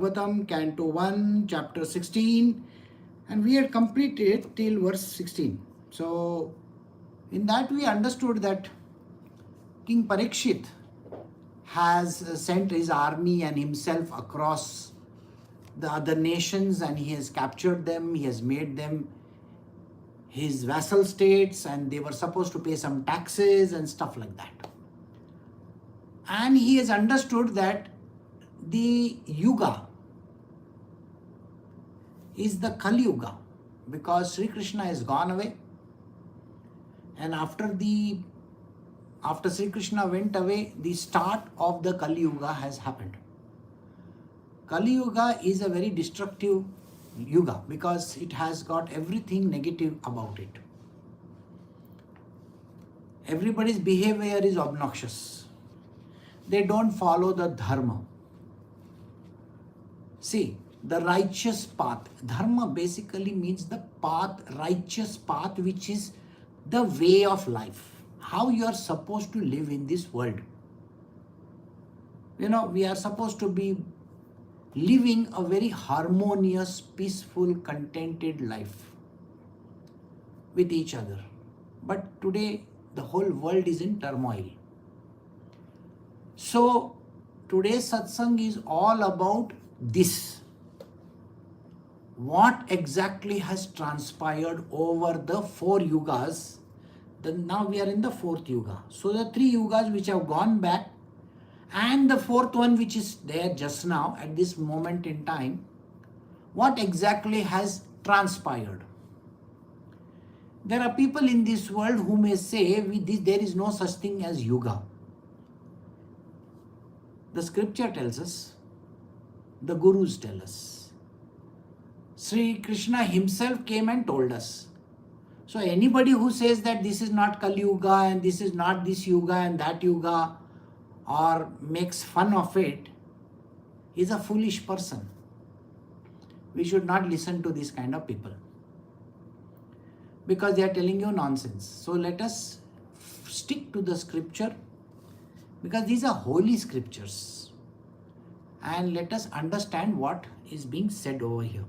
Bhagavatam, Canto 1, Chapter 16, and we had completed till verse 16. So, in that we understood that King Parikshit has sent his army and himself across the other nations, and he has captured them, he has made them his vassal states, and they were supposed to pay some taxes and stuff like that. And he has understood that the Yuga is the Kali Yuga, because Sri Krishna has gone away, and after Sri Krishna went away, the start of the Kali Yuga has happened. Kali Yuga is a very destructive Yuga because it has got everything negative about it. Everybody's behavior is obnoxious. They don't follow the Dharma. See, the righteous path. Dharma basically means the path, righteous path, which is the way of life. How you are supposed to live in this world. We are supposed to be living a very harmonious, peaceful, contented life with each other. But today, the whole world is in turmoil. So, today's satsang is all about this. What exactly has transpired over the 4 yugas? Now we are in the 4th yuga. So the 3 yugas which have gone back and the 4th one which is there just now at this moment in time, what exactly has transpired? There are people in this world who may say there is no such thing as yuga. The scripture tells us, the gurus tell us. Sri Krishna himself came and told us. So anybody who says that this is not Kali Yuga and this is not this Yuga and that Yuga, or makes fun of it, is a foolish person. We should not listen to this kind of people, because they are telling you nonsense. So let us stick to the scripture, because these are holy scriptures, and let us understand what is being said over here.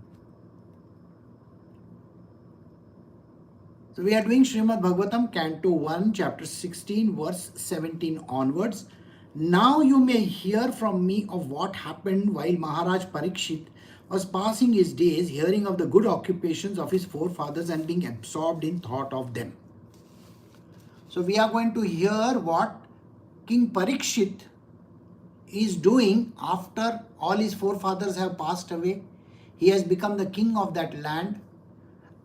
So we are doing Srimad Bhagavatam, Canto 1, Chapter 16, verse 17 onwards. Now you may hear from me of what happened while Maharaj Parikshit was passing his days hearing of the good occupations of his forefathers and being absorbed in thought of them. So we are going to hear what King Parikshit is doing after all his forefathers have passed away. He has become the king of that land.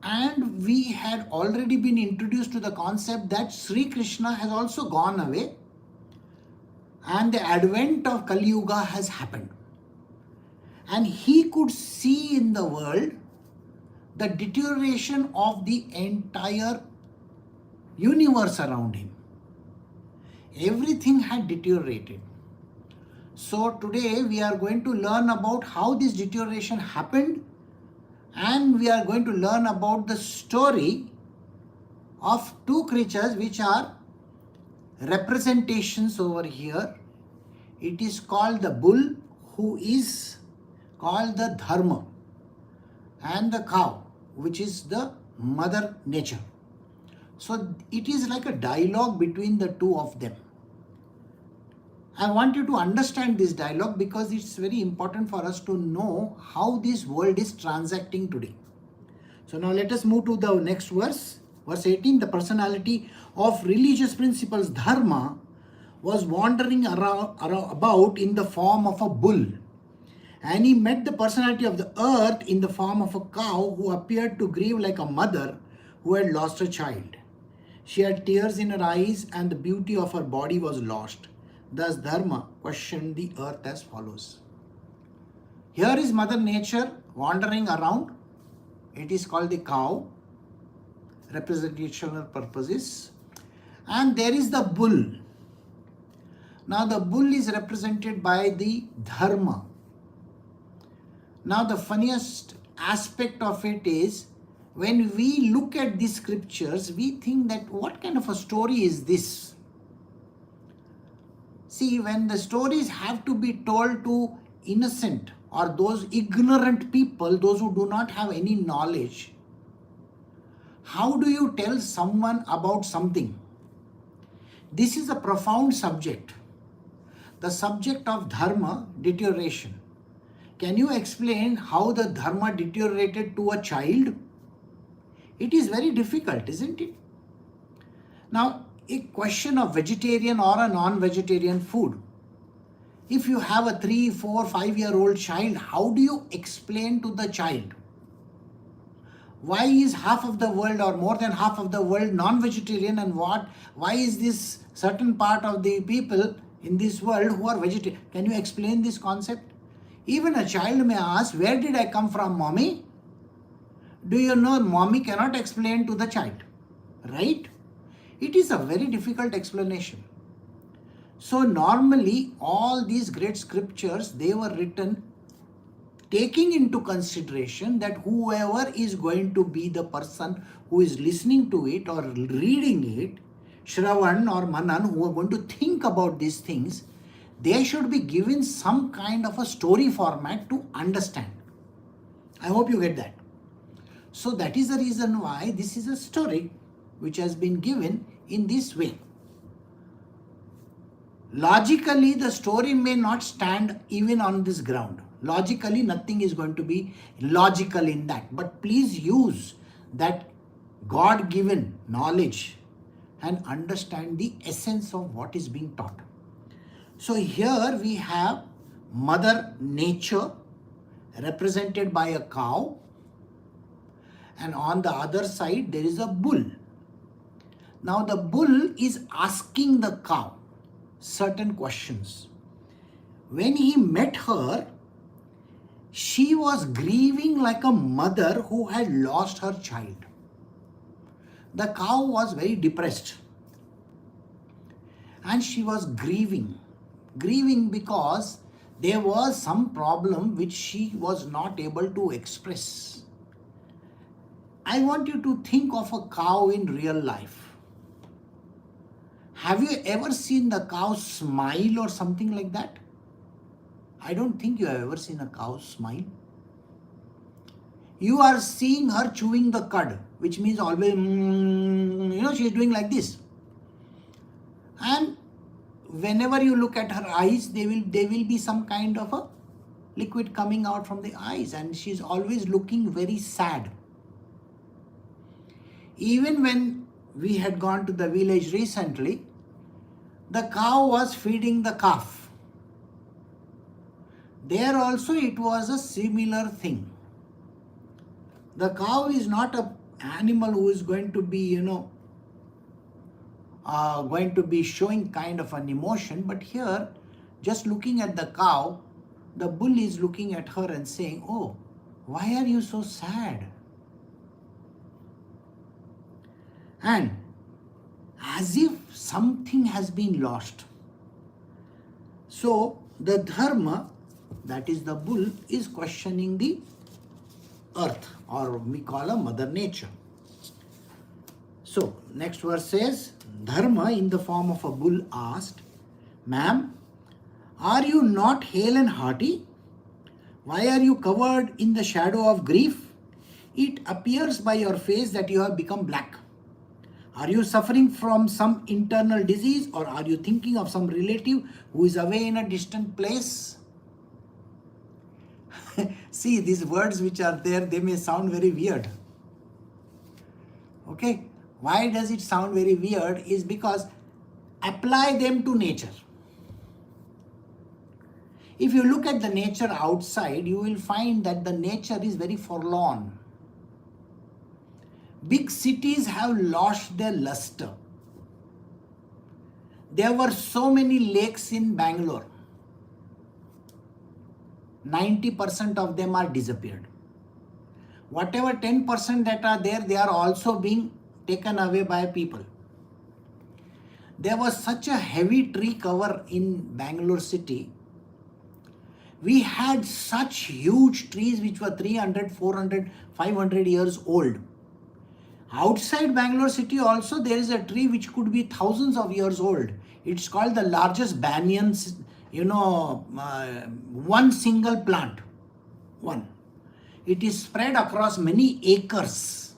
And we had already been introduced to the concept that Sri Krishna has also gone away and the advent of Kali Yuga has happened. And he could see in the world the deterioration of the entire universe around him. Everything had deteriorated. So today we are going to learn about how this deterioration happened, and we are going to learn about the story of 2 creatures which are representations over here. It is called the bull, who is called the Dharma, and the cow, which is the mother nature. So it is like a dialogue between the 2 of them. I want you to understand this dialogue because it's very important for us to know how this world is transacting today. So now let us move to the next verse. Verse 18, the personality of religious principles, Dharma, was wandering about in the form of a bull. And he met the personality of the earth in the form of a cow who appeared to grieve like a mother who had lost a child. She had tears in her eyes and the beauty of her body was lost. Thus Dharma questioned the earth as follows. Here is Mother Nature wandering around. It is called the cow, representational purposes. And there is the bull. Now the bull is represented by the Dharma. Now the funniest aspect of it is, when we look at these scriptures, we think that what kind of a story is this? See, when the stories have to be told to innocent or those ignorant people, those who do not have any knowledge, how do you tell someone about something? This is a profound subject. The subject of dharma deterioration. Can you explain how the dharma deteriorated to a child? It is very difficult, isn't it? Now, a question of vegetarian or a non-vegetarian food. If you have a 3, 4, 5-year-old child, how do you explain to the child? Why is half of the world or more than half of the world non-vegetarian, and why is this certain part of the people in this world who are vegetarian? Can you explain this concept? Even a child may ask, where did I come from, mommy? Do you know mommy cannot explain to the child, right? It is a very difficult explanation. So normally all these great scriptures, they were written taking into consideration that whoever is going to be the person who is listening to it or reading it, Shravan or Manan, who are going to think about these things, they should be given some kind of a story format to understand. I hope you get that. So that is the reason why this is a story which has been given in this way. Logically, the story may not stand even on this ground. Logically, nothing is going to be logical in that. But please use that God-given knowledge and understand the essence of what is being taught. So here we have Mother Nature represented by a cow, and on the other side there is a bull. Now the bull is asking the cow certain questions. When he met her, she was grieving like a mother who had lost her child. The cow was very depressed and she was grieving because there was some problem which she was not able to express. I want you to think of a cow in real life. Have you ever seen the cow smile or something like that? I don't think you have ever seen a cow smile. You are seeing her chewing the cud, which means always, she is doing like this. And whenever you look at her eyes, there will be some kind of a liquid coming out from the eyes, and she is always looking very sad. Even when we had gone to the village recently, the cow was feeding the calf. There also it was a similar thing. The cow is not an animal who is going to be, going to be showing kind of an emotion. But here, just looking at the cow, the bull is looking at her and saying, "Oh, why are you so sad?" And as if something has been lost. So the Dharma, that is the bull, is questioning the earth, or we call her Mother Nature. So next verse says, Dharma in the form of a bull asked, "Ma'am, are you not hale and hearty? Why are you covered in the shadow of grief? It appears by your face that you have become black. Are you suffering from some internal disease, or are you thinking of some relative who is away in a distant place?" See, these words which are there, they may sound very weird. Okay, why does it sound very weird? Is because apply them to nature. If you look at the nature outside, you will find that the nature is very forlorn. Big cities have lost their luster. There were so many lakes in Bangalore. 90% of them are disappeared. Whatever 10% that are there, they are also being taken away by people. There was such a heavy tree cover in Bangalore city. We had such huge trees which were 300, 400, 500 years old. Outside Bangalore city also there is a tree which could be thousands of years old. It's called the largest banyan, one single plant. One. It is spread across many acres.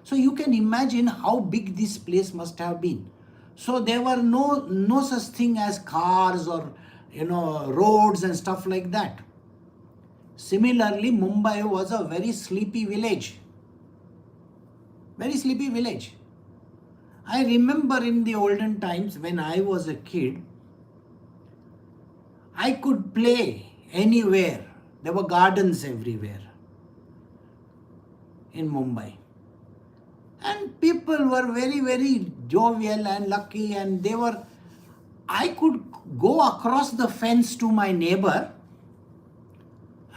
So you can imagine how big this place must have been. So there were no such thing as cars or roads and stuff like that. Similarly, Mumbai was a very sleepy village. Very sleepy village. I remember in the olden times when I was a kid, I could play anywhere. There were gardens everywhere in Mumbai. And people were very, very jovial and lucky, and I could go across the fence to my neighbor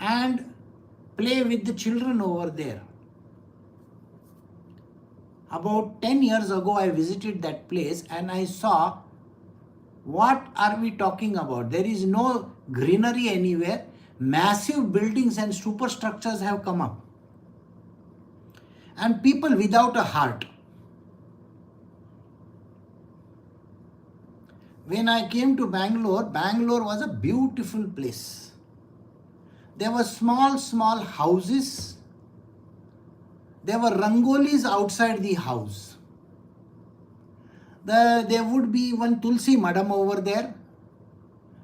and play with the children over there. About 10 years ago, I visited that place and I saw, what are we talking about? There is no greenery anywhere. Massive buildings and superstructures have come up. And people without a heart. When I came to Bangalore, Bangalore was a beautiful place. There were small houses. There were rangolis outside the house. There would be one Tulsi Madam over there.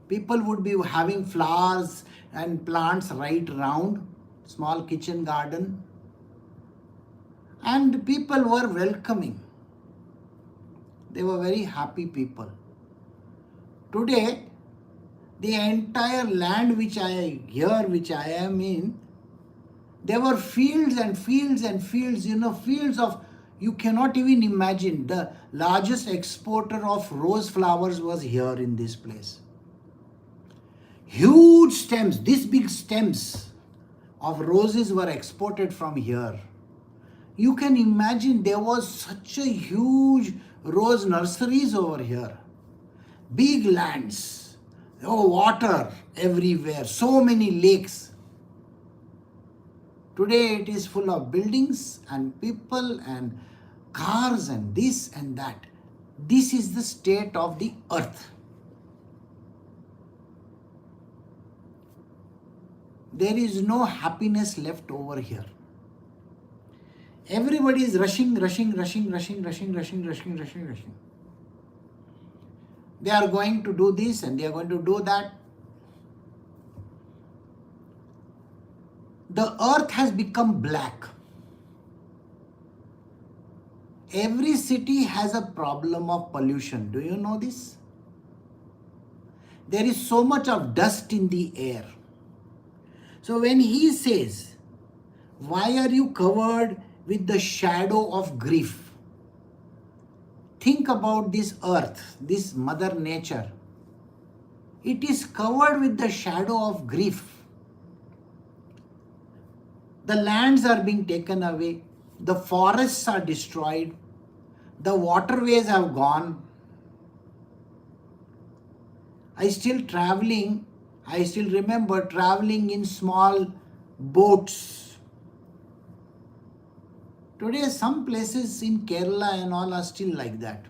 People would be having flowers and plants right round. Small kitchen garden. And people were welcoming. They were very happy people. Today, the entire land which I am in, there were fields and fields and fields, fields of, you cannot even imagine. The largest exporter of rose flowers was here in this place. Huge stems, this big stems of roses were exported from here. You can imagine there was such a huge rose nurseries over here. Big lands, water everywhere, so many lakes. Today it is full of buildings and people and cars and this and that. This is the state of the earth. There is no happiness left over here. Everybody is rushing. They are going to do this and they are going to do that. The earth has become black. Every city has a problem of pollution. Do you know this? There is so much of dust in the air. So when he says, why are you covered with the shadow of grief? Think about this earth, this mother nature. It is covered with the shadow of grief. The lands are being taken away. The forests are destroyed. The waterways have gone. I still remember traveling in small boats. Today, some places in Kerala and all are still like that.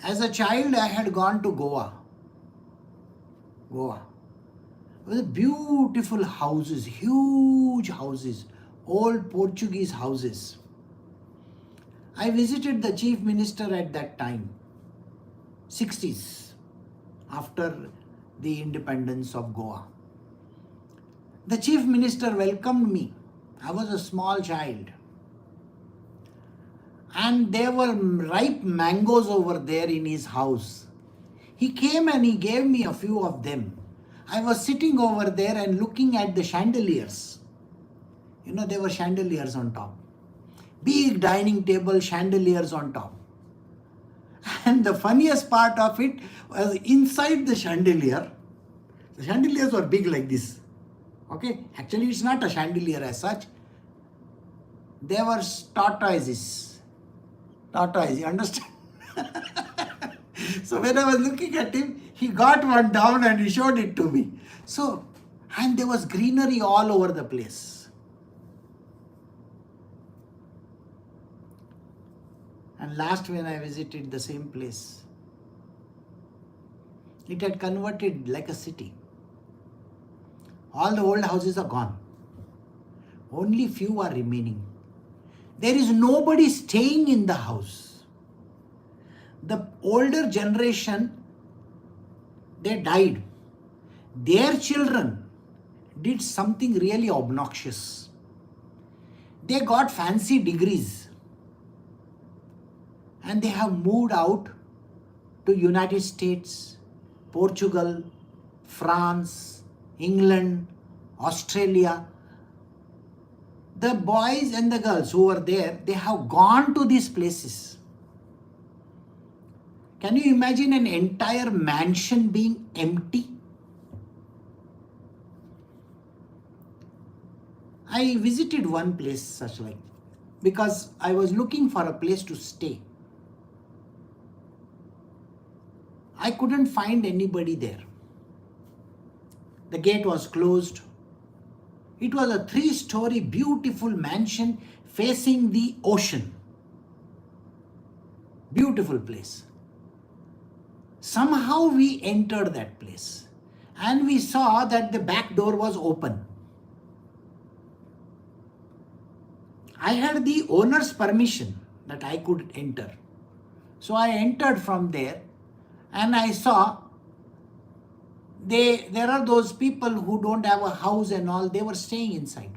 As a child, I had gone to Goa. With beautiful houses, huge houses, old Portuguese houses. I visited the chief minister at that time, 60s, after the independence of Goa. The chief minister welcomed me. I was a small child. And there were ripe mangoes over there in his house. He came and he gave me a few of them. I was sitting over there and looking at the chandeliers. There were chandeliers on top. Big dining table, chandeliers on top. And the funniest part of it was inside the chandelier. The chandeliers were big like this. Okay, actually it's not a chandelier as such. There were tortoises. You understand? So when I was looking at him, he got one down and he showed it to me. And there was greenery all over the place. And last when I visited the same place, It had converted like a city. All the old houses are gone. Only few are remaining. There is nobody staying in the house. The older generation, they died. Their children did something really obnoxious. They got fancy degrees and they have moved out to United States, Portugal, France, England, Australia. The boys and the girls who were there, they have gone to these places. Can you imagine an entire mansion being empty? I visited one place such like, because I was looking for a place to stay. I couldn't find anybody there. The gate was closed. It was a 3-story beautiful mansion facing the ocean. Beautiful place. Somehow we entered that place and we saw that the back door was open. I had the owner's permission that I could enter. So I entered from there and I saw there are those people who don't have a house and all, they were staying inside.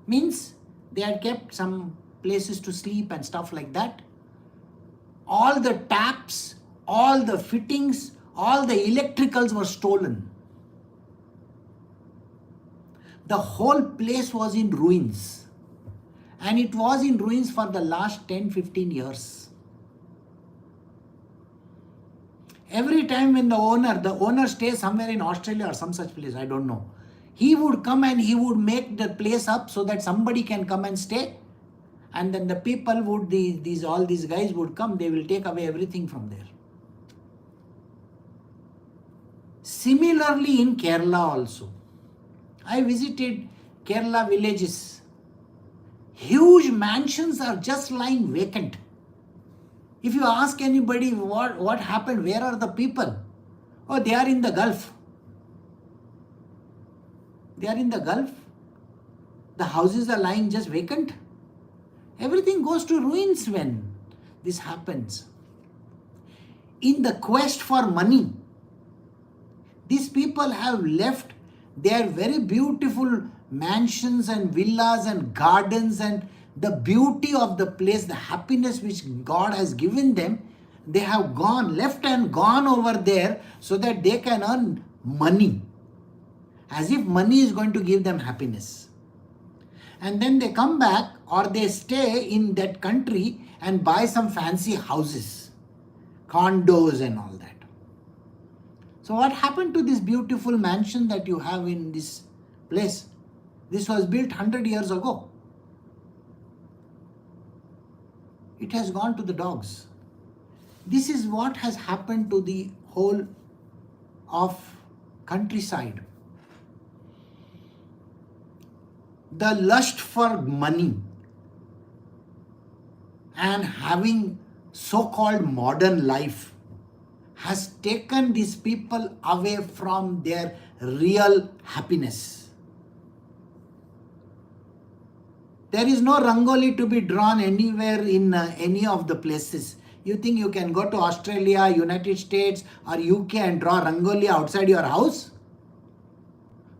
Means they had kept some places to sleep and stuff like that. All the taps, all the fittings, all the electricals were stolen. The whole place was in ruins. And it was in ruins for the last 10-15 years. Every time when the owner stays somewhere in Australia or some such place, I don't know. He would come and he would make the place up so that somebody can come and stay. And then the people would, all these guys would come, they will take away everything from there. Similarly in Kerala also. I visited Kerala villages. Huge mansions are just lying vacant. If you ask anybody what happened, where are the people? Oh, they are in the Gulf. They are in the Gulf. The houses are lying just vacant. Everything goes to ruins when this happens. In the quest for money, these people have left their very beautiful mansions and villas and gardens and the beauty of the place, the happiness which God has given them. They have left and gone over there so that they can earn money. As if money is going to give them happiness. And then they come back or they stay in that country and buy some fancy houses, condos and all that. So what happened to this beautiful mansion that you have in this place? This was built 100 years ago. It has gone to the dogs. This is what has happened to the whole of countryside. The lust for money and having so-called modern life has taken these people away from their real happiness. There is no rangoli to be drawn anywhere in any of the places. You think you can go to Australia, United States or UK and draw rangoli outside your house?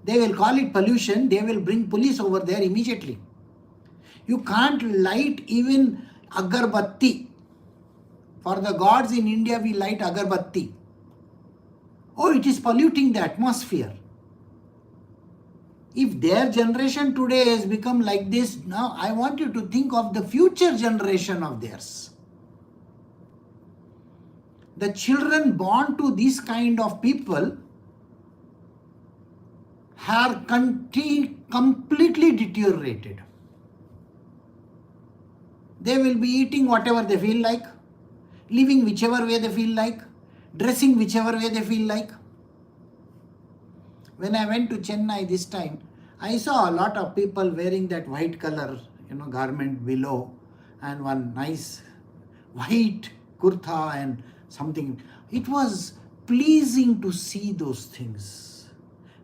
They will call it pollution. They will bring police over there immediately. You can't light even agarbatti. For the gods in India, we light agarbatti. Oh, it is polluting the atmosphere. If their generation today has become like this, now I want you to think of the future generation of theirs. The children born to this kind of people are completely deteriorated. They will be eating whatever they feel like, living whichever way they feel like, dressing whichever way they feel like. When I went to Chennai this time, I saw a lot of people wearing that white color, garment below and one nice white kurta and something. It was pleasing to see those things.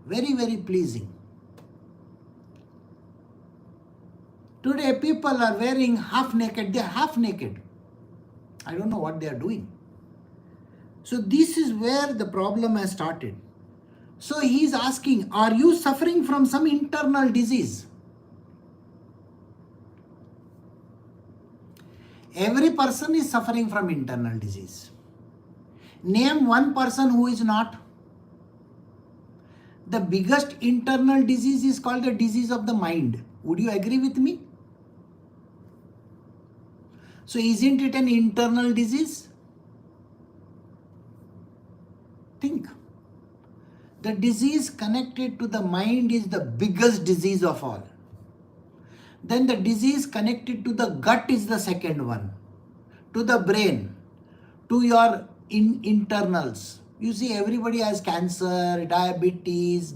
Very, very pleasing. Today people are wearing half naked. They are half naked. I don't know what they are doing. So this is where the problem has started. So he is asking, are you suffering from some internal disease? Every person is suffering from internal disease. Name one person who is not. The biggest internal disease is called the disease of the mind. Would you agree with me? So isn't it an internal disease? Think. The disease connected to the mind is the biggest disease of all. Then the disease connected to the gut is the second one. To the brain, to your internals. You see, everybody has cancer, diabetes,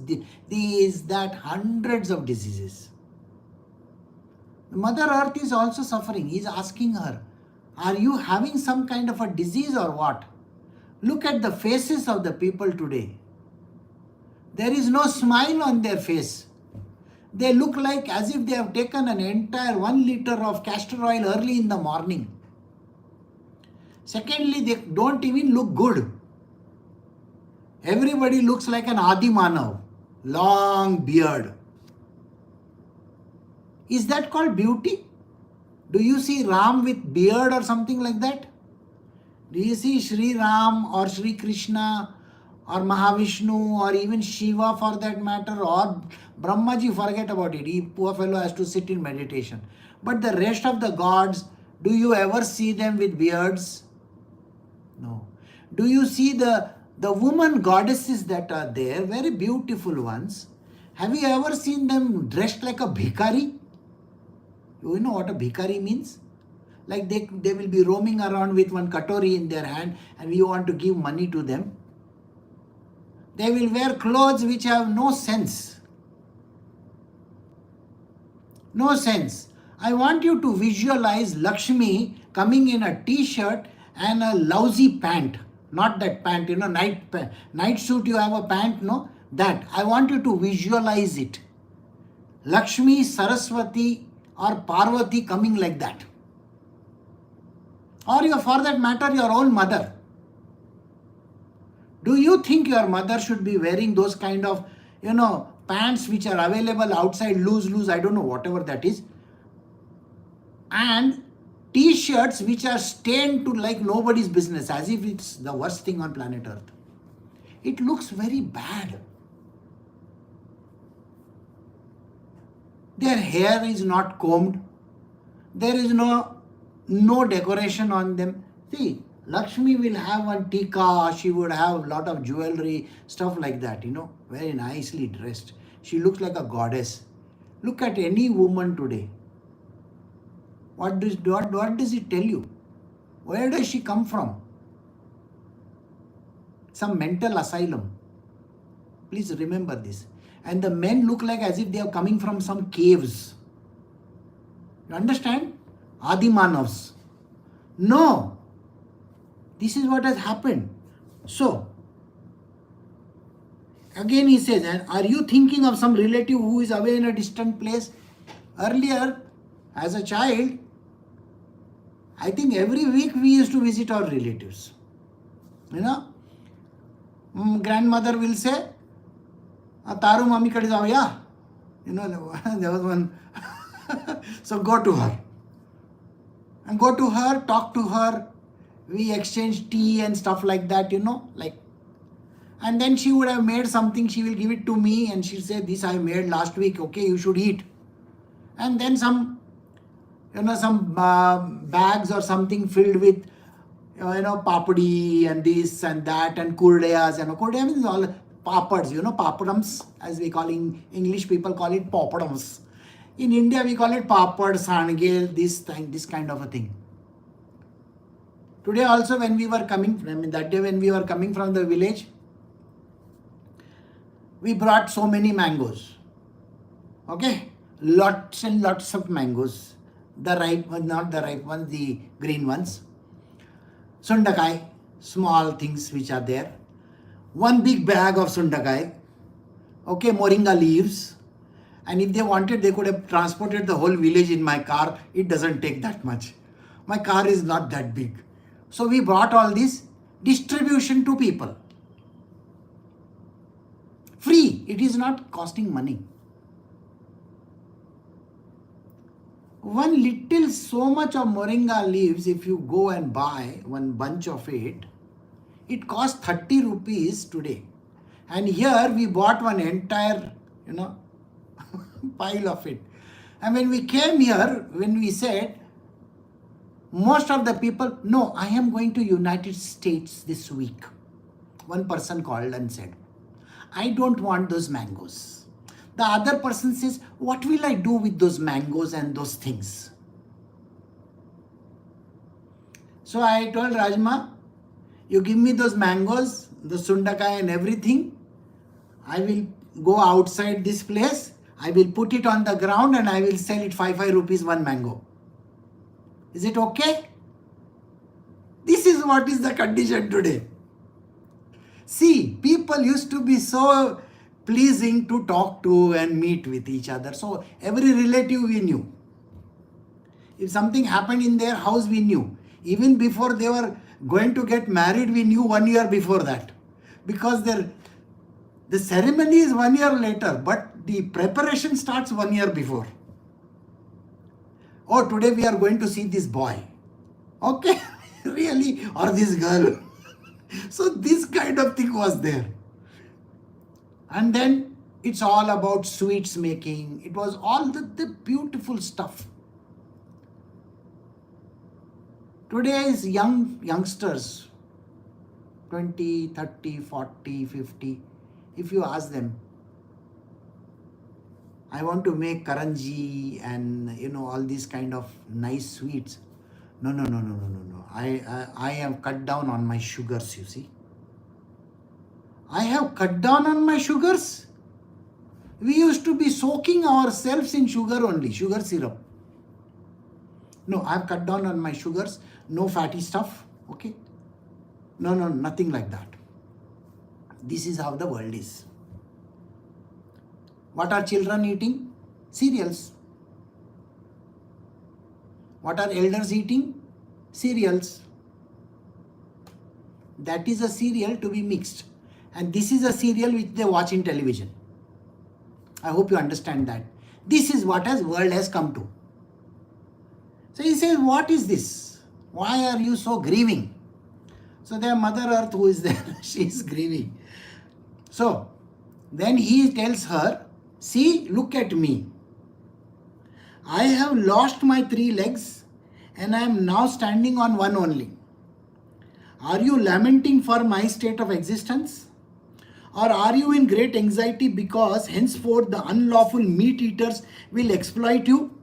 this, that, hundreds of diseases. Mother Earth is also suffering. He is asking her, are you having some kind of a disease or what? Look at the faces of the people today. There is no smile on their face. They look like as if they have taken an entire 1 liter of castor oil early in the morning. Secondly, they don't even look good. Everybody looks like an Adi Manav, long beard. Is that called beauty? Do you see Ram with beard or something like that? Do you see Sri Ram or Sri Krishna or Mahavishnu or even Shiva for that matter, or Brahmaji, forget about it. He, poor fellow, has to sit in meditation. But the rest of the gods, do you ever see them with beards? No. Do you see the woman goddesses that are there, very beautiful ones? Have you ever seen them dressed like a bhikari? You know what a bhikari means? Like they will be roaming around with one katori in their hand and we want to give money to them. They will wear clothes which have no sense. No sense. I want you to visualize Lakshmi coming in a t-shirt and a lousy pant. Not that pant, night suit you have a pant, no? That. I want you to visualize it. Lakshmi, Saraswati or Parvati coming like that. Or for that matter, your own mother. Do you think your mother should be wearing those kind of, pants which are available outside, loose, I don't know, whatever that is. And t-shirts which are stained to like nobody's business, as if it's the worst thing on planet Earth. It looks very bad. Their hair is not combed. There is no decoration on them. See, Lakshmi will have one tika, she would have a lot of jewelry, stuff like that, very nicely dressed. She looks like a goddess. Look at any woman today. What does it tell you? Where does she come from? Some mental asylum. Please remember this. And the men look like as if they are coming from some caves. You understand? Adi Manavs. No. This is what has happened. So, again he says, and are you thinking of some relative who is away in a distant place? Earlier, as a child, I think every week we used to visit our relatives. Grandmother will say, Taru mami kade jao ya. There was one. So go to her. And go to her, talk to her. We exchange tea and stuff like that, And then she would have made something, she will give it to me and she'll say, this I made last week, okay, you should eat. And then some bags or something filled with, papadi and this and that and kurdeyas. Kurdeyas means all papads, papadams, as we call in English, people call it papadams. In India, we call it papad, sangel, this kind of a thing. Today also when we were coming, that day when we were coming from the village, we brought so many mangoes. Okay? Lots and lots of mangoes. The ripe ones, not the ripe ones, the green ones. Sundakai. small things which are there. One big bag of sundakai, okay, moringa leaves. And if they wanted, they could have transported the whole village in my car. It doesn't take that much. My car is not that big. So we brought all this distribution to people. Free. It is not costing money. One little, so much of moringa leaves, if you go and buy one bunch of it, it costs 30 rupees today. And here we bought one entire, pile of it. And when we came here, when we said, most of the people, no, I am going to United States this week. One person called and said, I don't want those mangoes. The other person says, what will I do with those mangoes and those things? So I told Rajma, you give me those mangoes, the sundakai and everything. I will go outside this place. I will put it on the ground and I will sell it 5 rupees one mango. Is it okay? This is what is the condition today. See, people used to be so pleasing to talk to and meet with each other. So every relative we knew. If something happened in their house, we knew. Even before they were going to get married, we knew 1 year before that. Because the ceremony is 1 year later, but the preparation starts 1 year before. Oh, today we are going to see this boy. Okay, really? Or this girl. So this kind of thing was there. And then it's all about sweets making. It was all the beautiful stuff. Today's youngsters, 20, 30, 40, 50, if you ask them, I want to make karanji and all these kind of nice sweets. No. I have cut down on my sugars, you see. I have cut down on my sugars. We used to be soaking ourselves in sugar only, sugar syrup. No, I have cut down on my sugars. No fatty stuff. Okay. No, nothing like that. This is how the world is. What are children eating? Cereals. What are elders eating? Cereals. That is a cereal to be mixed. And this is a cereal which they watch in television. I hope you understand that. This is what world has come to. So he says, what is this? Why are you so grieving? So their Mother Earth who is there, she is grieving. So then he tells her, see, look at me. I have lost my 3 legs and I am now standing on one only. Are you lamenting for my state of existence? Or are you in great anxiety because henceforth the unlawful meat eaters will exploit you?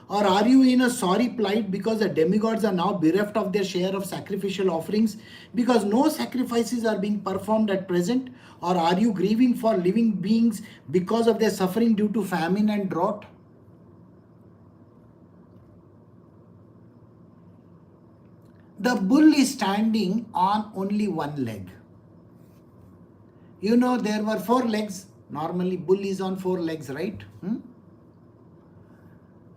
Or are you in a sorry plight because the demigods are now bereft of their share of sacrificial offerings because no sacrifices are being performed at present? Or are you grieving for living beings because of their suffering due to famine and drought? The bull is standing on only one leg. There were 4 legs. Normally bull is on 4 legs, right?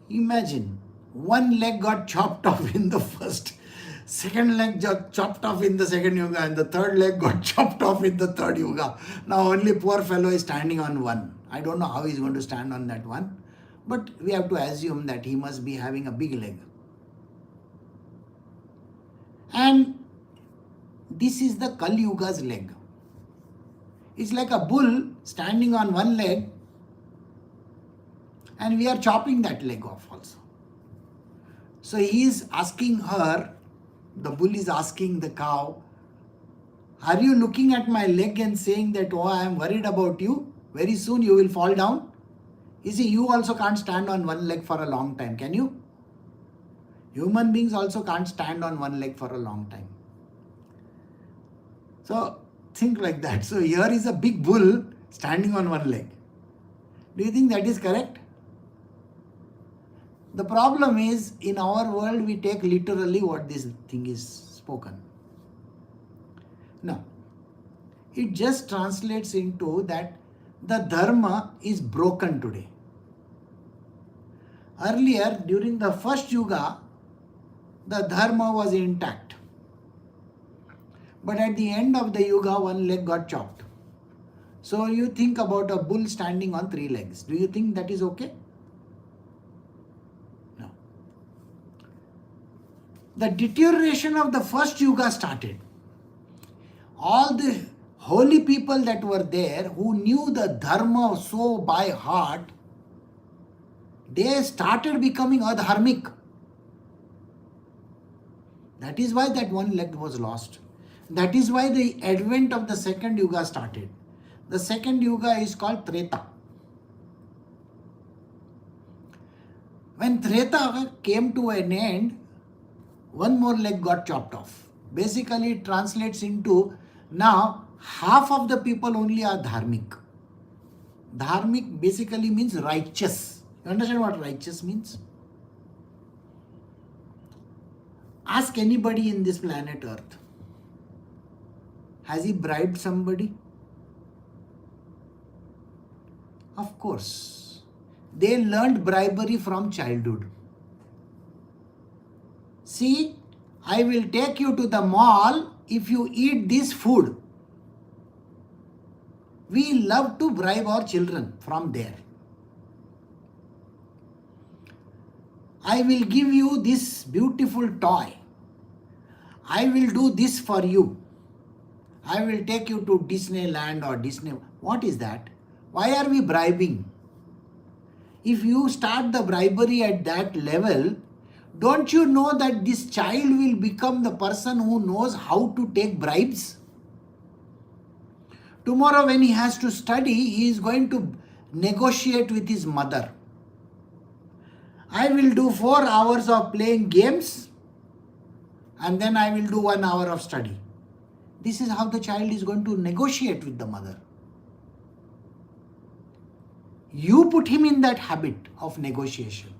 Imagine, one leg got chopped off in the first, second leg got chopped off in the second yuga, and the third leg got chopped off in the third yuga. Now only poor fellow is standing on one. I don't know how he's going to stand on that one, but we have to assume that he must be having a big leg. And this is the Kali Yuga's leg. It's like a bull standing on one leg, and we are chopping that leg off also. So he is asking her, the bull is asking the cow, are you looking at my leg and saying that, oh, I am worried about you? Very soon you will fall down. You see, you also can't stand on one leg for a long time, can you? Human beings also can't stand on one leg for a long time. So think like that. So here is a big bull standing on one leg. Do you think that is correct? The problem is, in our world, we take literally what this thing is spoken. No. It just translates into that the Dharma is broken today. Earlier, during the first Yuga, the Dharma was intact. But at the end of the Yuga, one leg got chopped. So you think about a bull standing on 3 legs. Do you think that is okay? No. The deterioration of the first Yuga started. All the holy people that were there who knew the Dharma so by heart, they started becoming adharmic. That is why that one leg was lost. That is why the advent of the second Yuga started. The second Yuga is called Treta. When Treta came to an end, one more leg got chopped off. Basically, it translates into now half of the people only are dharmic. Dharmic basically means righteous. You understand what righteous means? Ask anybody in this planet Earth. Has he bribed somebody? Of course. They learned bribery from childhood. See, I will take you to the mall if you eat this food. We love to bribe our children from there. I will give you this beautiful toy. I will do this for you. I will take you to Disneyland or Disney. What is that? Why are we bribing? If you start the bribery at that level, don't you know that this child will become the person who knows how to take bribes? Tomorrow when he has to study, he is going to negotiate with his mother. I will do 4 hours of playing games and then I will do 1 hour of study. This is how the child is going to negotiate with the mother. You put him in that habit of negotiation.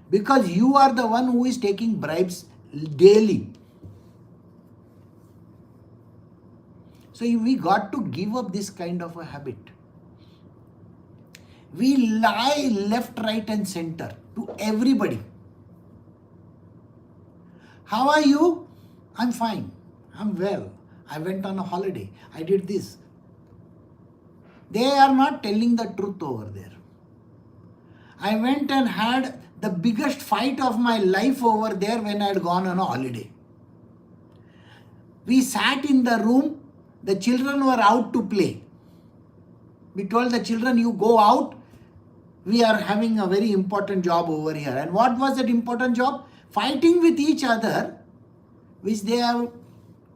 Because you are the one who is taking bribes daily. So we got to give up this kind of a habit. We lie left, right and center to everybody. How are you? I'm fine. I'm well. I went on a holiday. I did this. They are not telling the truth over there. I went and had the biggest fight of my life over there when I had gone on a holiday. We sat in the room. The children were out to play. We told the children, you go out. We are having a very important job over here. And what was that important job? Fighting with each other, which they have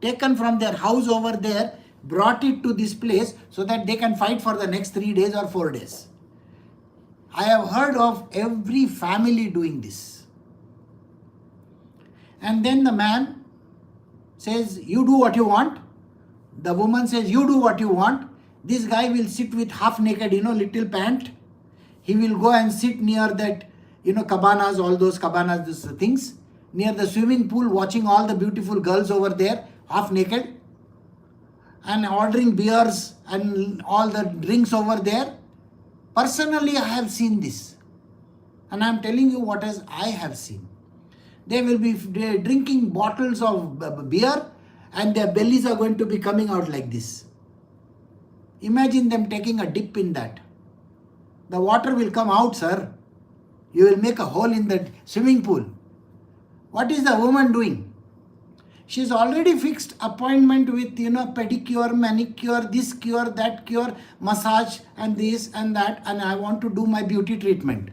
taken from their house over there, brought it to this place so that they can fight for the next 3 days or 4 days. I have heard of every family doing this. And then the man says, you do what you want. The woman says, you do what you want. This guy will sit with half naked, little pant. He will go and sit near that, cabanas, all those cabanas, those things, near the swimming pool, watching all the beautiful girls over there, half naked, and ordering beers and all the drinks over there. Personally, I have seen this. And I am telling you what I have seen. They will be drinking bottles of beer and their bellies are going to be coming out like this. Imagine them taking a dip in that. The water will come out, sir. You will make a hole in the swimming pool. What is the woman doing? She's already fixed appointment with, pedicure, manicure, this cure, that cure, massage and this and that, and I want to do my beauty treatment.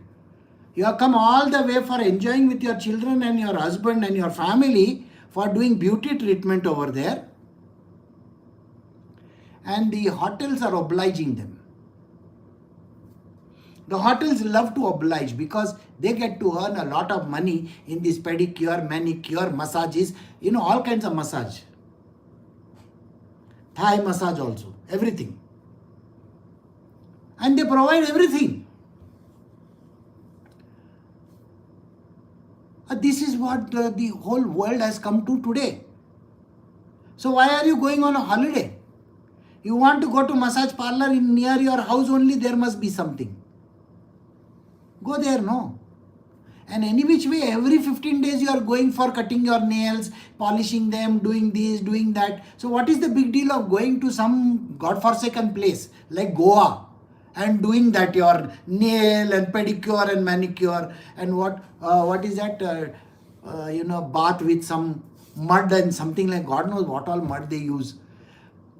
You have come all the way for enjoying with your children and your husband and your family for doing beauty treatment over there. And the hotels are obliging them. The hotels love to oblige because they get to earn a lot of money in this pedicure, manicure, massages, all kinds of massage. Thai massage also, everything. And they provide everything. This is what the whole world has come to today. So why are you going on a holiday? You want to go to massage parlor in near your house only, there must be something. Go there, no. And any which way, every 15 days you are going for cutting your nails, polishing them, doing this, doing that. So what is the big deal of going to some godforsaken place like Goa and doing that, your nail and pedicure and manicure and what is that, bath with some mud and something like God knows what all mud they use.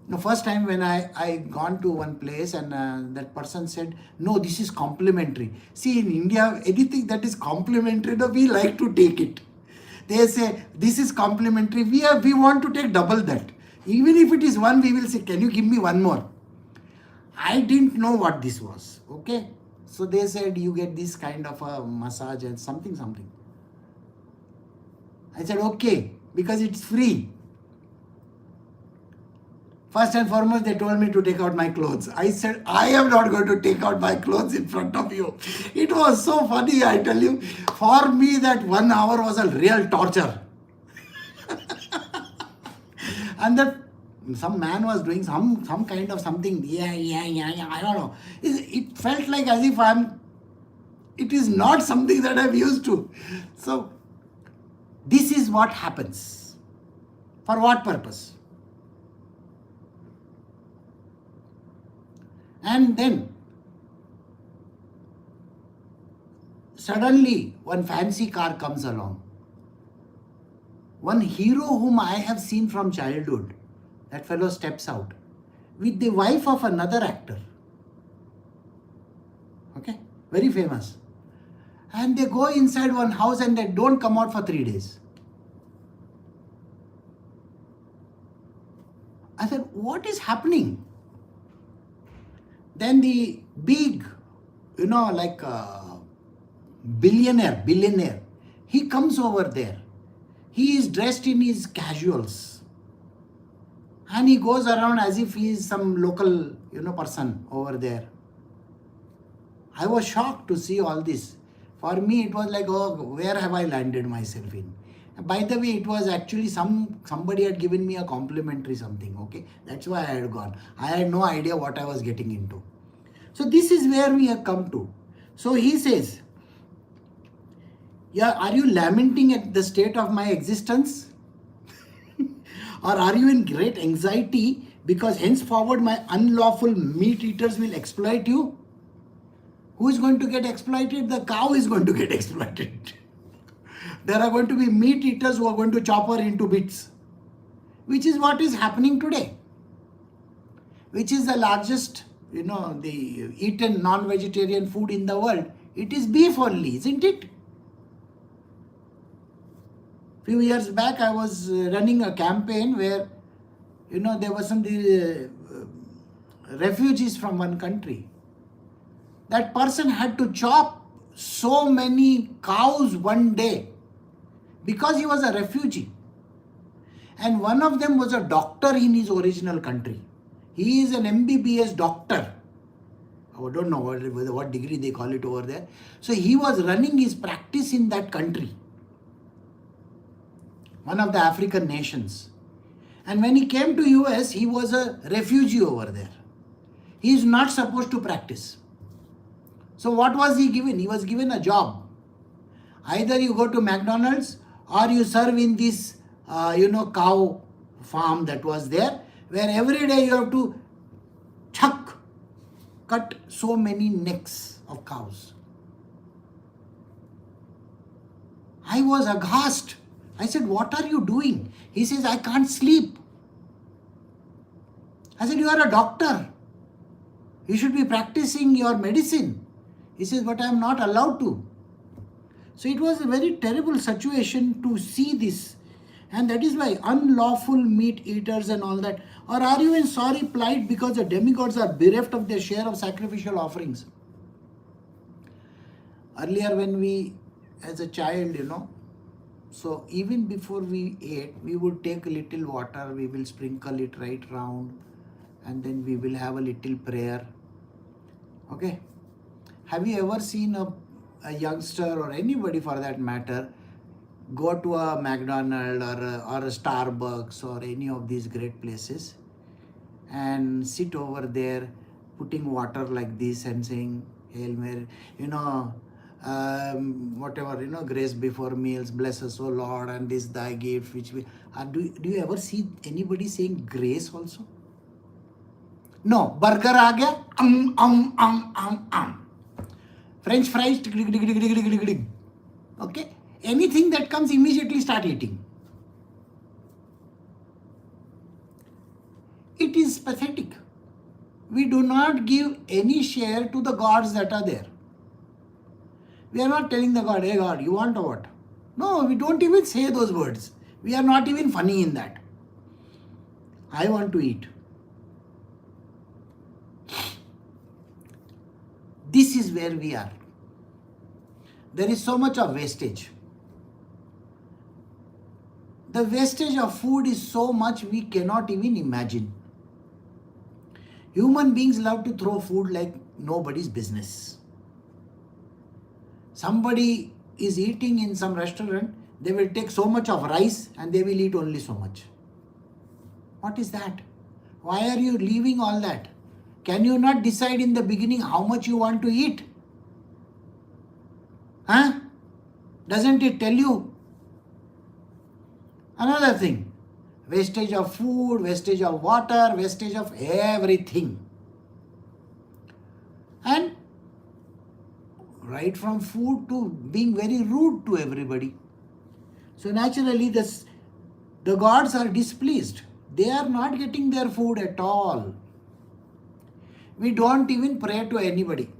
The first time when I gone to one place and that person said, no, this is complimentary. See, in India, anything that is complimentary, we like to take it. They say, this is complimentary. We want to take double that. Even if it is one, we will say, can you give me one more? I didn't know what this was. Okay. So they said, you get this kind of a massage and something. I said, okay, because it's free. First and foremost, they told me to take out my clothes. I said, I am not going to take out my clothes in front of you. It was so funny, I tell you. For me, that 1 hour was a real torture. And that some man was doing some kind of something. Yeah, I don't know. It felt like as if it is not something that I'm used to. So, this is what happens. For what purpose? And then, suddenly, one fancy car comes along. One hero whom I have seen from childhood, that fellow steps out with the wife of another actor. Okay, very famous. And they go inside one house and they don't come out for 3 days. I said, what is happening? Then the big, billionaire, he comes over there. He is dressed in his casuals. And he goes around as if he is some local, person over there. I was shocked to see all this. For me, it was like, oh, where have I landed myself in? By the way, it was actually somebody had given me a complimentary something, okay? That's why I had gone. I had no idea what I was getting into. So this is where we have come to. So he says, yeah, are you lamenting at the state of my existence? Or are you in great anxiety because henceforward my unlawful meat eaters will exploit you? Who is going to get exploited? The cow is going to get exploited. There are going to be meat eaters who are going to chop her into bits, which is what is happening today. Which is the largest, the eaten non-vegetarian food in the world. It is beef only, isn't it? Few years back, I was running a campaign where, there were some refugees from one country. That person had to chop so many cows one day because he was a refugee. And one of them was a doctor in his original country. He is an MBBS doctor. I don't know what degree they call it over there. So he was running his practice in that country, one of the African nations. And when he came to US, he was a refugee over there. He is not supposed to practice. So what was he given? He was given a job. Either you go to McDonald's or you serve in this, cow farm that was there, where every day you have to cut so many necks of cows. I was aghast. I said, what are you doing? He says, I can't sleep. I said, you are a doctor. You should be practicing your medicine. He says, but I am not allowed to. So it was a very terrible situation to see this. And that is why unlawful meat eaters and all that. Or are you in sorry plight because the demigods are bereft of their share of sacrificial offerings? Earlier when we, as a child, so even before we ate, we would take a little water, we will sprinkle it right round, and then we will have a little prayer. Okay? Have you ever seen a youngster or anybody for that matter go to a McDonald's or a Starbucks or any of these great places and sit over there putting water like this and saying Hail Mary, whatever, grace before meals, bless us, O Lord, and this thy gift, which we do you ever see anybody saying grace also? No, burger aa gaya, French fries, okay? Anything that comes, immediately start eating. It is pathetic. We do not give any share to the gods that are there. We are not telling the God, hey God, you want or what? No, we don't even say those words. We are not even funny in that. I want to eat. This is where we are. There is so much of wastage. The wastage of food is so much we cannot even imagine. Human beings love to throw food like nobody's business. Somebody is eating in some restaurant, they will take so much of rice and they will eat only so much. What is that? Why are you leaving all that? Can you not decide in the beginning how much you want to eat? Huh? Doesn't it tell you? Another thing, wastage of food, wastage of water, wastage of everything. And right from food to being very rude to everybody. So naturally the gods are displeased. They are not getting their food at all. We don't even pray to anybody.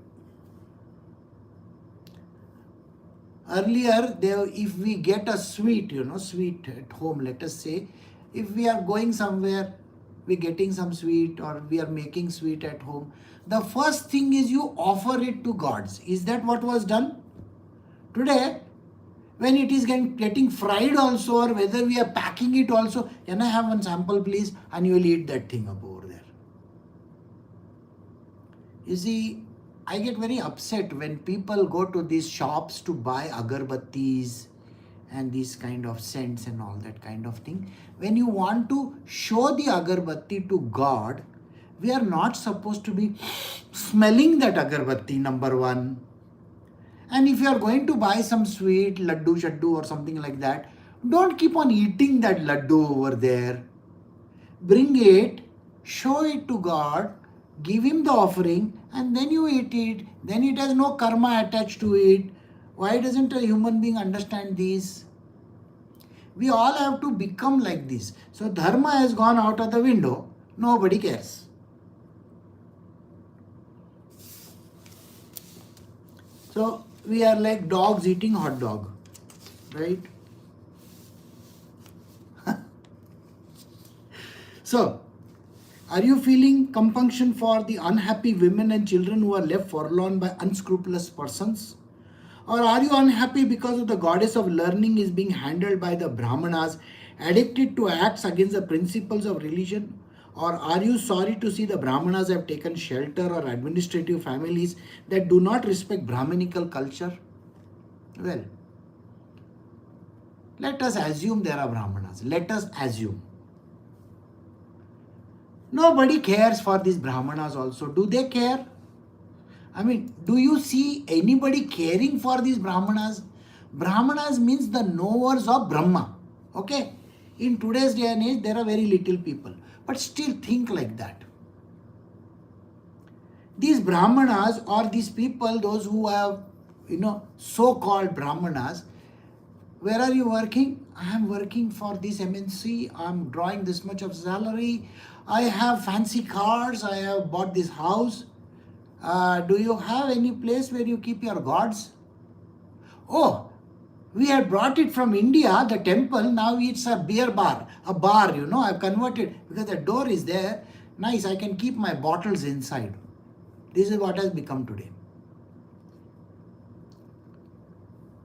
Earlier, if we get a sweet, sweet at home, let us say, if we are going somewhere, we're getting some sweet or we are making sweet at home, the first thing is you offer it to gods. Is that what was done? Today, when it is getting fried also, or whether we are packing it also, can I have one sample please? And you will eat that thing up over there. You see, I get very upset when people go to these shops to buy agarbattis and these kind of scents and all that kind of thing. When you want to show the agarbatti to God, we are not supposed to be smelling that agarbatti, number one. And if you are going to buy some sweet laddu shaddu or something like that, don't keep on eating that laddu over there. Bring it, show it to God, give him the offering, and then you eat it. Then it has no karma attached to it. Why doesn't a human being understand this? We all have to become like this. So dharma has gone out of the window. Nobody cares. So we are like dogs eating hot dog, right? So, are you feeling compunction for the unhappy women and children who are left forlorn by unscrupulous persons? Or are you unhappy because of the goddess of learning is being handled by the Brahmanas, addicted to acts against the principles of religion? Or are you sorry to see the Brahmanas have taken shelter or administrative families that do not respect Brahminical culture? Well, let us assume there are Brahmanas. Let us assume. Nobody cares for these Brahmanas also. Do they care? I mean, do you see anybody caring for these Brahmanas? Brahmanas means the knowers of Brahma. Okay? In today's day and age, there are very little people. But still think like that. These Brahmanas or these people, those who have, so-called Brahmanas, where are you working? I am working for this MNC. I am drawing this much of salary. I have fancy cars. I have bought this house. Do you have any place where you keep your gods? Oh, we had brought it from India, the temple. Now it's a beer bar. A bar, I've converted because the door is there. Nice, I can keep my bottles inside. This is what has become today.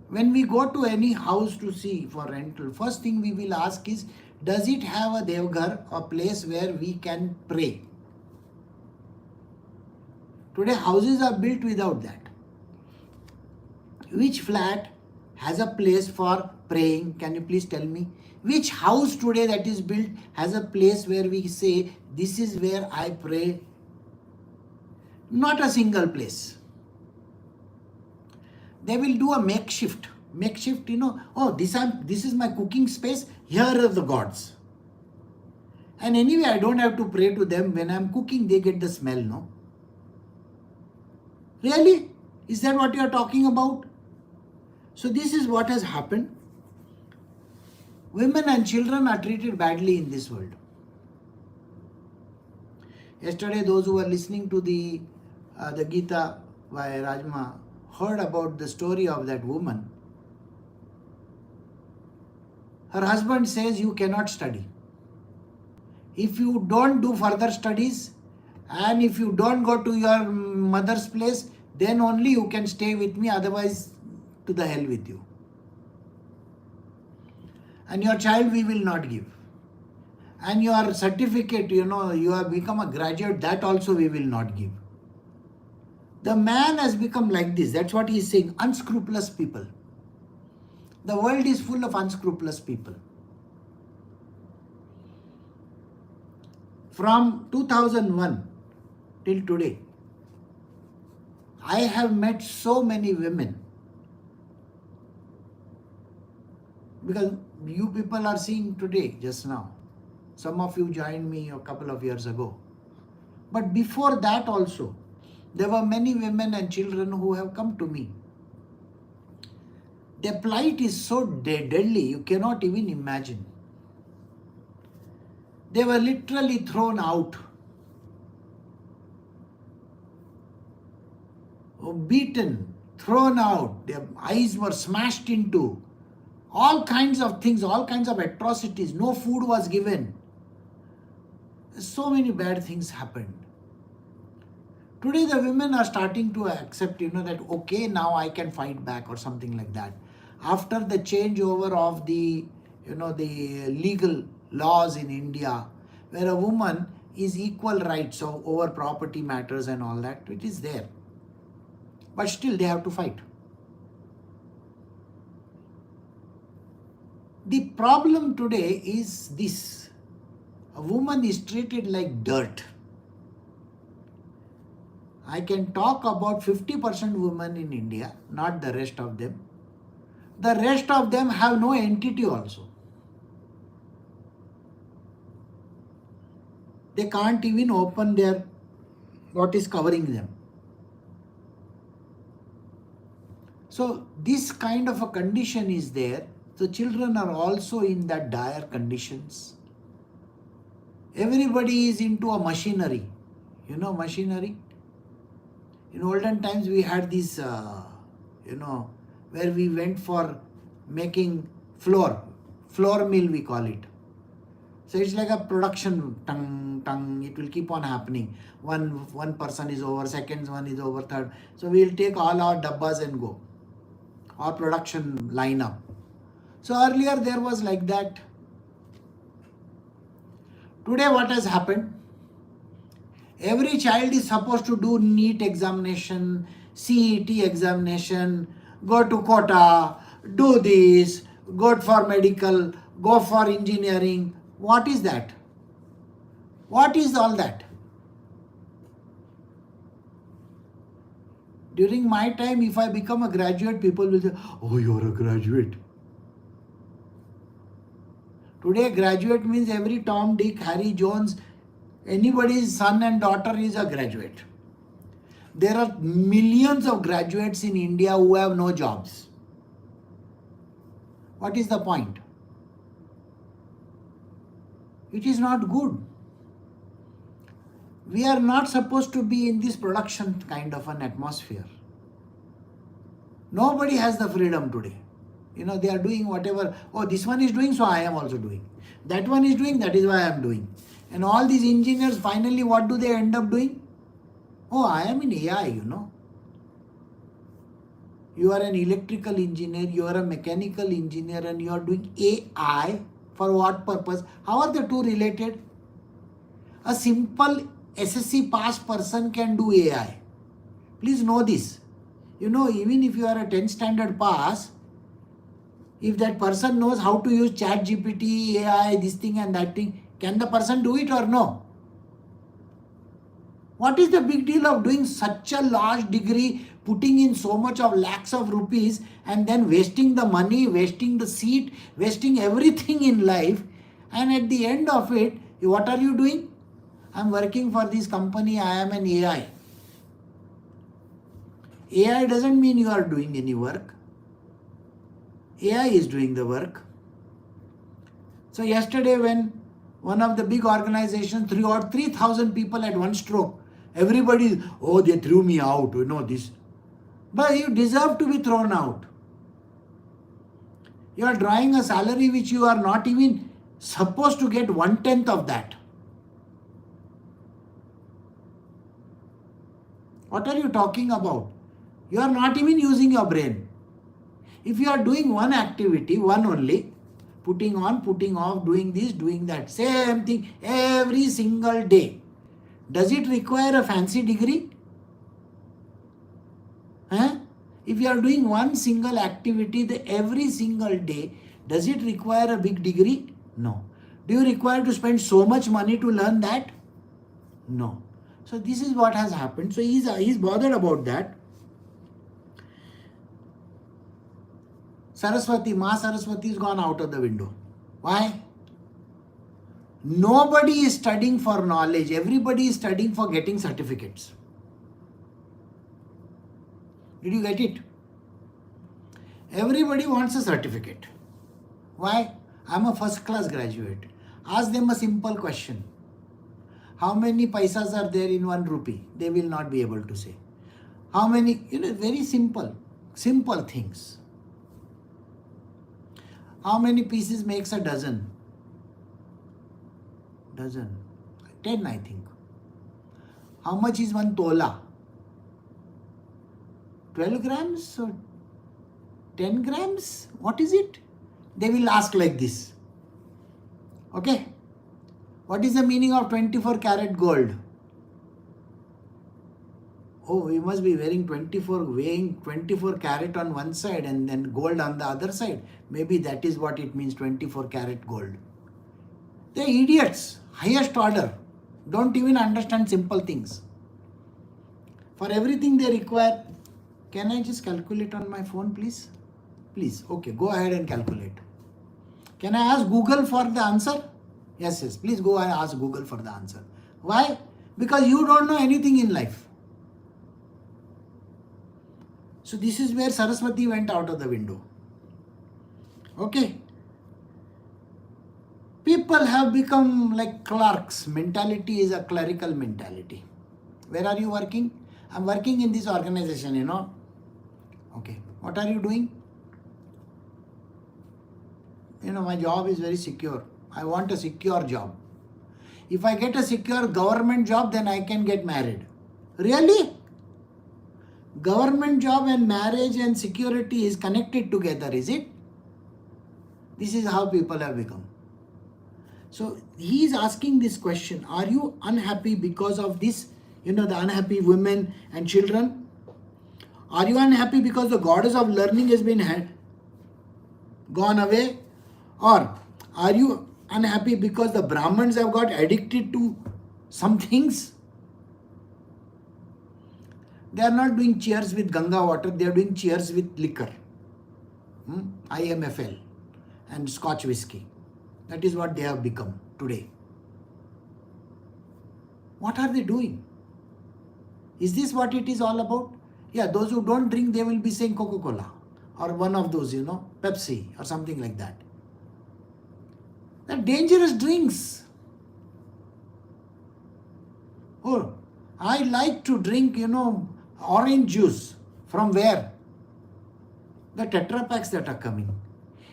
When we go to any house to see for rental, first thing we will ask is, does it have a devghar, a place where we can pray? Today houses are built without that. Which flat has a place for praying? Can you please tell me? Which house today that is built has a place where we say, this is where I pray? Not a single place. They will do a makeshift, oh, this is my cooking space, here are the gods. And anyway, I don't have to pray to them. When I'm cooking, they get the smell, no? Really? Is that what you are talking about? So this is what has happened. Women and children are treated badly in this world. Yesterday, those who were listening to the Gita by Rajma heard about the story of that woman. Her husband says, you cannot study. If you don't do further studies and if you don't go to your mother's place, then only you can stay with me, otherwise to the hell with you. And your child we will not give. And your certificate, you have become a graduate, that also we will not give. The man has become like this. That's what he is saying. Unscrupulous people. The world is full of unscrupulous people. From 2001 till today, I have met so many women. Because you people are seeing today, just now. Some of you joined me a couple of years ago. But before that also, there were many women and children who have come to me. Their plight is so deadly, you cannot even imagine. They were literally thrown out, beaten, thrown out, their eyes were smashed into, all kinds of things, all kinds of atrocities, no food was given. So many bad things happened. Today the women are starting to accept, that okay, now I can fight back or something like that. After the changeover of the legal laws in India, where a woman is equal rights over property matters and all that, it is there. But still they have to fight. The problem today is this. A woman is treated like dirt. I can talk about 50% women in India, not the rest of them. The rest of them have no entity also. They can't even open what is covering them. So this kind of a condition is there. The children are also in that dire conditions. Everybody is into a machinery. Machinery? In olden times we had this, where we went for making flour mill we call it. So it's like a production, it will keep on happening. One person is over, second one is over, third. So we'll take all our dabbas and go. Our production lineup. So earlier there was like that. Today what has happened? Every child is supposed to do NEET examination, CET examination, go to quota, do this, go for medical, go for engineering. What is that? What is all that? During my time, if I become a graduate, people will say, oh, you're a graduate. Today, graduate means every Tom, Dick, Harry, Jones, anybody's son and daughter is a graduate. There are millions of graduates in India who have no jobs. What is the point? It is not good. We are not supposed to be in this production kind of an atmosphere. Nobody has the freedom today. They are doing whatever. Oh, this one is doing, so I am also doing. That one is doing, that is why I am doing. And all these engineers, finally, what do they end up doing? Oh, I am in AI, You are an electrical engineer, you are a mechanical engineer, and you are doing AI. For what purpose? How are the two related? A simple SSC pass person can do AI. Please know this. Even if you are a 10th standard pass, If that person knows how to use Chat GPT, AI, this thing and that thing, can the person do it or no? What is the big deal of doing such a large degree, putting in so much of lakhs of rupees and then wasting the money, wasting the seat, wasting everything in life, and at the end of it, what are you doing? I'm working for this company, I am an AI. AI doesn't mean you are doing any work. AI is doing the work. So yesterday when one of the big organizations threw out 3,000 people at one stroke, everybody, oh, they threw me out, this. But you deserve to be thrown out. You are drawing a salary which you are not even supposed to get 1/10 of that. What are you talking about? You are not even using your brain. If you are doing one activity, one only, putting on, putting off, doing this, doing that, same thing every single day, does it require a fancy degree? If you are doing one single activity every single day, does it require a big degree? No. Do you require to spend so much money to learn that? No. So this is what has happened. So he's bothered about that. Ma Saraswati is gone out of the window. Why? Nobody is studying for knowledge. Everybody is studying for getting certificates. Did you get it? Everybody wants a certificate. Why? I'm a first class graduate. Ask them a simple question. How many paisas are there in 1 rupee? They will not be able to say. How many? Very simple things. How many pieces makes a dozen? 10, I think. How much is 1 tola? 12 grams or 10 grams? What is it? They will ask like this. Okay? What is the meaning of 24 karat gold? Oh, you must be weighing 24 karat on one side and then gold on the other side. Maybe that is what it means, 24 karat gold. They are idiots, highest order. Don't even understand simple things. For everything they require, can I just calculate on my phone, please? Please, okay, go ahead and calculate. Can I ask Google for the answer? Yes, please go and ask Google for the answer. Why? Because you don't know anything in life. So this is where Saraswati went out of the window. Okay. People have become like clerks. Mentality is a clerical mentality. Where are you working? I'm working in this organization, Okay. What are you doing? My job is very secure. I want a secure job. If I get a secure government job, then I can get married. Really? Government job and marriage and security is connected together, is it? This is how people have become. So he is asking this question. Are you unhappy because of this, the unhappy women and children? Are you unhappy because the goddess of learning has been gone away? Or are you unhappy because the Brahmins have got addicted to some things? They are not doing cheers with Ganga water, they are doing cheers with liquor. IMFL and Scotch whiskey. That is what they have become today. What are they doing? Is this what it is all about? Yeah, those who don't drink, they will be saying Coca-Cola or one of those, Pepsi or something like that. They're dangerous drinks. Oh, I like to drink, orange juice. From where? The Tetra Packs that are coming.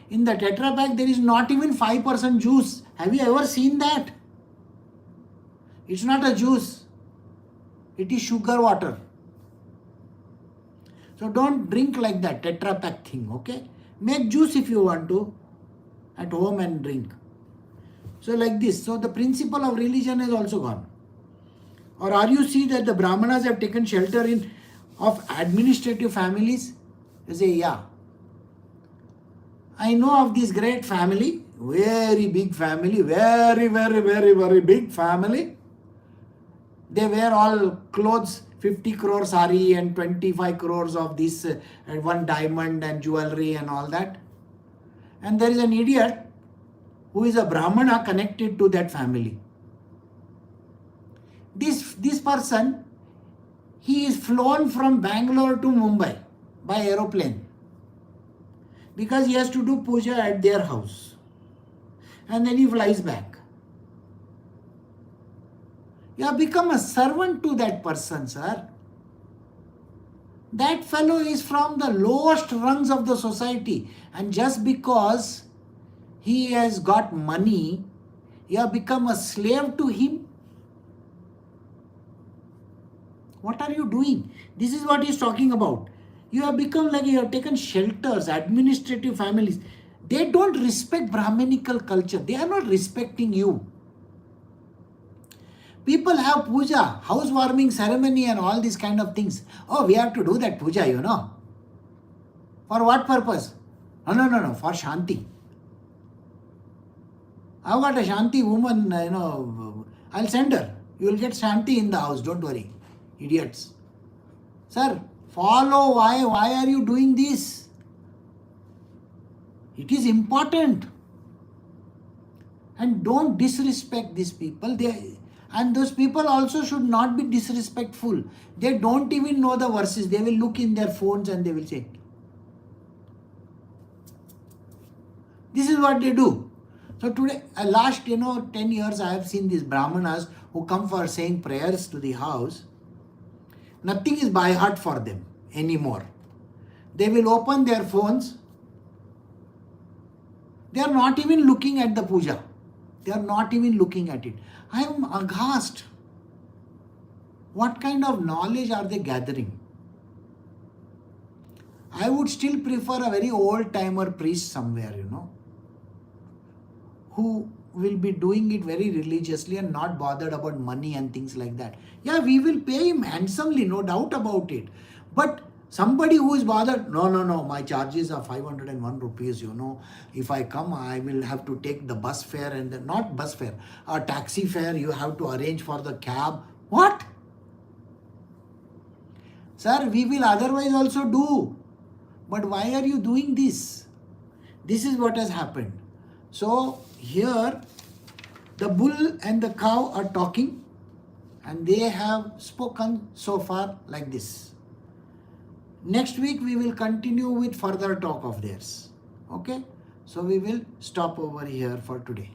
In the Tetra Pack, there is not even 5% juice. Have you ever seen that? It's not a juice. It is sugar water. So don't drink like that Tetra Pack thing, okay? Make juice if you want to at home and drink. So like this. So the principle of religion is also gone. Or are you see that the Brahmanas have taken shelter of administrative families? They say, yeah. I know of this great family, very big family, very, very, very, very big family. They wear all clothes, 50 crore sari and 25 crores of this and one diamond and jewelry and all that. And there is an idiot who is a Brahmana connected to that family. This person, he is flown from Bangalore to Mumbai by aeroplane because he has to do puja at their house. And then he flies back. You have become a servant to that person, sir. That fellow is from the lowest rungs of the society. And just because he has got money, you have become a slave to him. What are you doing? This is what he is talking about. You have become like you have taken shelters, administrative families. They don't respect Brahminical culture. They are not respecting you. People have puja, housewarming ceremony and all these kind of things. Oh, we have to do that puja, you know. For what purpose? No, for Shanti. I've got a Shanti woman, I'll send her. You will get Shanti in the house, don't worry. Idiots. Sir, follow why are you doing this? It is important. And don't disrespect these people. And those people also should not be disrespectful. They don't even know the verses. They will look in their phones and they will say. This is what they do. So today, last 10 years, I have seen these Brahmanas who come for saying prayers to the house. Nothing is by heart for them anymore. They will open their phones. They are not even looking at the puja. They are not even looking at it. I am aghast. What kind of knowledge are they gathering? I would still prefer a very old-timer priest somewhere, who will be doing it very religiously and not bothered about money and things like that. Yeah, we will pay him handsomely, no doubt about it. But somebody who is bothered, no, my charges are 501 rupees, If I come, I will have to take the bus fare and not bus fare, a taxi fare, you have to arrange for the cab. What? Sir, we will otherwise also do. But why are you doing this? This is what has happened. So here, the bull and the cow are talking and they have spoken so far like this. Next week we will continue with further talk of theirs. Okay? So we will stop over here for today.